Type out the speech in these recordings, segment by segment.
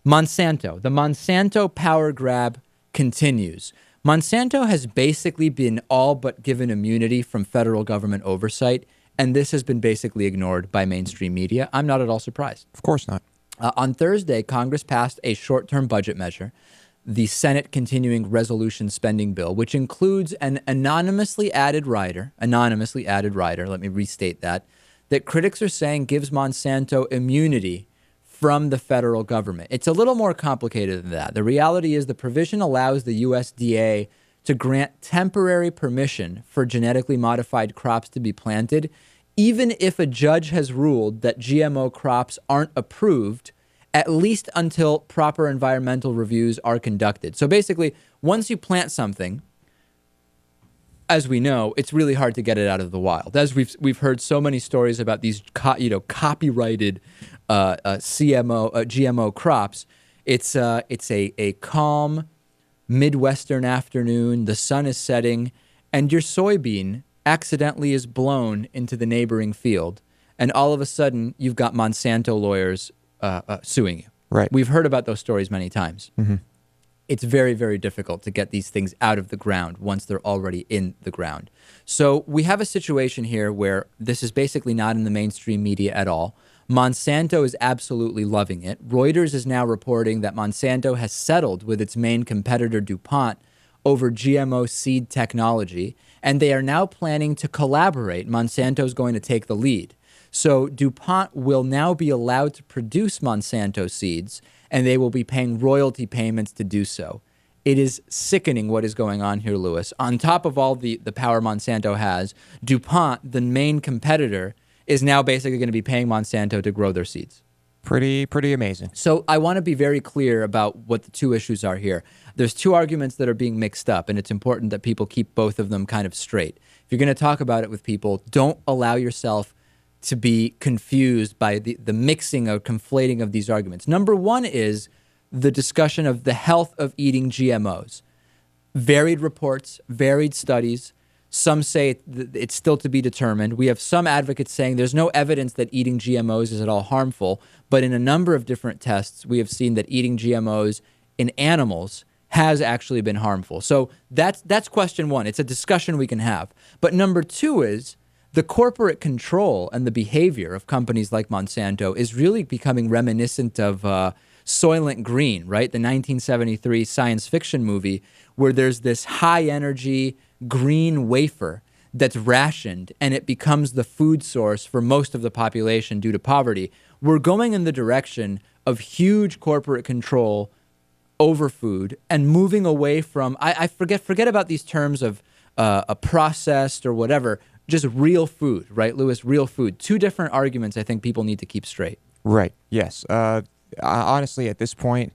Monsanto. The Monsanto power grab continues. Monsanto has basically been all but given immunity from federal government oversight, and this has been basically ignored by mainstream media. I'm not at all surprised. Of course not. On Thursday, Congress passed a short-term budget measure, the Senate Continuing Resolution Spending Bill, which includes an anonymously added rider, let me restate that critics are saying gives Monsanto immunity from the federal government. It's a little more complicated than that. The reality is the provision allows the USDA to grant temporary permission for genetically modified crops to be planted, even if a judge has ruled that GMO crops aren't approved, at least until proper environmental reviews are conducted. So basically, once you plant something, as we know, it's really hard to get it out of the wild. As we've heard so many stories about these copyrighted GMO crops. It's a calm Midwestern afternoon. The sun is setting, and your soybean accidentally is blown into the neighboring field, and all of a sudden you've got Monsanto lawyers suing you. Right. We've heard about those stories many times. Mm-hmm. It's very, very difficult to get these things out of the ground once they're already in the ground. So we have a situation here where this is basically not in the mainstream media at all. Monsanto is absolutely loving it. Reuters is now reporting that Monsanto has settled with its main competitor, DuPont, over GMO seed technology, and they are now planning to collaborate. Monsanto's going to take the lead. So DuPont will now be allowed to produce Monsanto seeds, and they will be paying royalty payments to do so. It is sickening what is going on here, Lewis. On top of all the power Monsanto has, DuPont, the main competitor, is now basically going to be paying Monsanto to grow their seeds. Pretty amazing. So I want to be very clear about what the two issues are here. There's two arguments that are being mixed up, and it's important that people keep both of them kind of straight. If you're going to talk about it with people, don't allow yourself to be confused by the mixing or conflating of these arguments. Number one is the discussion of the health of eating GMOs. Varied reports, varied studies. Some say it's still to be determined. We have some advocates saying there's no evidence that eating GMOs is at all harmful, but in a number of different tests, we have seen that eating GMOs in animals has actually been harmful. So that's question one. It's a discussion we can have. But number two is the corporate control and the behavior of companies like Monsanto is really becoming reminiscent of Soylent Green, right? The 1973 science fiction movie where there's this high-energy green wafer that's rationed and it becomes the food source for most of the population due to poverty. We're going in the direction of huge corporate control over food and moving away from, I forget about these terms of a processed or whatever, just real food, right, Lewis? Real food. Two different arguments I think people need to keep straight. Right, yes. Honestly, at this point,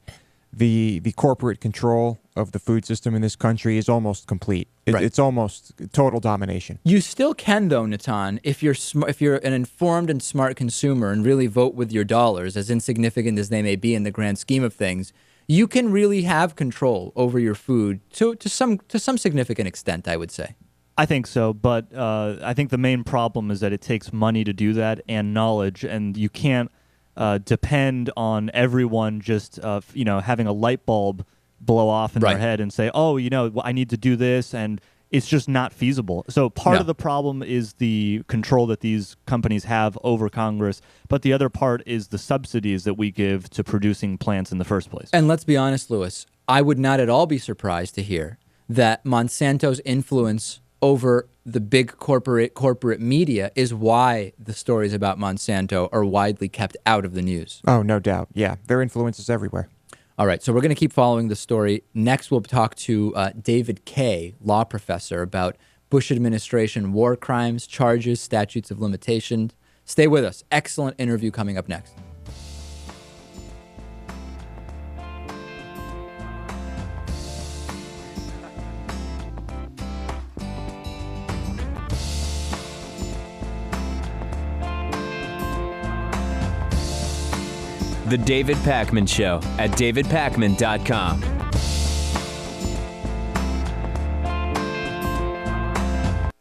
the corporate control of the food system in this country is almost complete. Right. It's almost total domination. You still can, though, Natan, if you're an informed and smart consumer and really vote with your dollars, as insignificant as they may be in the grand scheme of things, you can really have control over your food to some significant extent, I would say. I think so, but I think the main problem is that it takes money to do that and knowledge, and you can't depend on everyone just having a light bulb blow off in Right. their head and say, oh, I need to do this, and it's just not feasible. So part of the problem is the control that these companies have over Congress, but the other part is the subsidies that we give to producing plants in the first place. And let's be honest, Lewis, I would not at all be surprised to hear that Monsanto's influence over the big corporate media is why the stories about Monsanto are widely kept out of the news. Oh, no doubt. Yeah, their influence is everywhere. All right, so we're going to keep following the story. Next, we'll talk to David Kay, law professor, about Bush administration war crimes, charges, statutes of limitations. Stay with us. Excellent interview coming up next. The David Pakman Show at davidpakman.com.